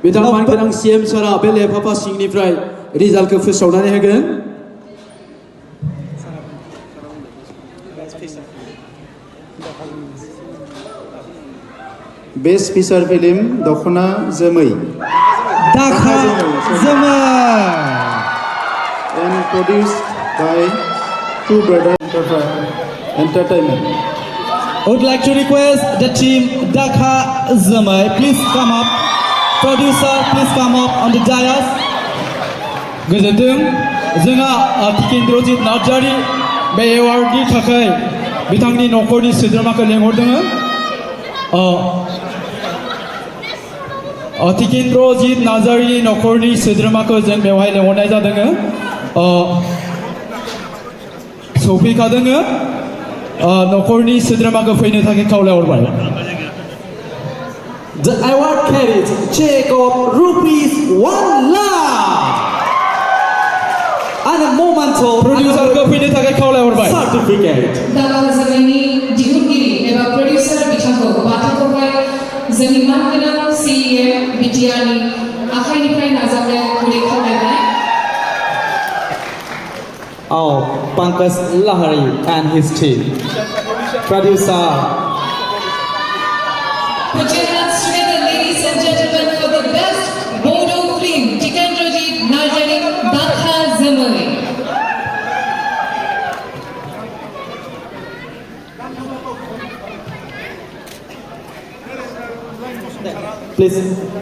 बिथांमोन गोनां CM सारा बे लेफाफा सिंनिफ्राय रिजाल्टखौ फोसावनानै होगोन बेस्ट फीचर फिल्म दखना जोमै दाखा जोमै and produced by Two Brothers Entertainment. I would like to request the team Dakha Zamai, please come up. Producer, please come up on the dais. गोजोनथों जोंहा टिकेन्द्रजित नार्जारि बे एवार्डनि थाखाय बिथांनि नखरनि सोद्रोमाखौ लेंहरदों टिकेन्द्रजित नार्जारिनि नखरनि सोद्रोमाखौ जों बेवहाय लेंहरनाय जादों सौफैखादों नखरनि सोद्रोमाखौ फैनो थाखाय खावलायहरबाय The award carries check of rupees 1 lakh and a memento प्रडिउसारखौ फैनो थाखाय खावलायहरबाय certificate. दाखा जोमैनि दिहुनगिरि एबा प्रडिउसार बिथांखौ बाथौखौहाय जोंनि मानगोनां CEM बिटिआरनि आखाइनिफ्राय नाजावनो गुरै खावलायबाय Pankaj Lahari and his team. Producer. Put your hands together, ladies and gentlemen, for the best Bodo film, Tikendrajit Narjari Dakha Zamai. Please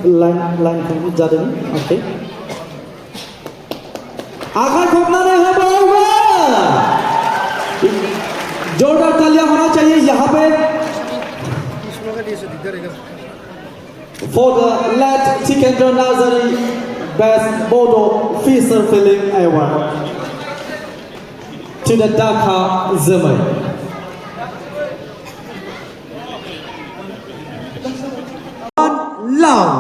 line from Jadani. Okay. आखिर ठोकने होगा जोरदार तालियां होना चाहिए यहाँ पे for the late Tikendra Nazari Best Bodo Feature Film Award to the Dakha Zamai. Love.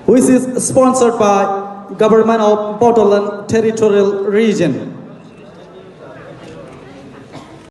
Which is sponsored by Government of Bodoland Territorial Region.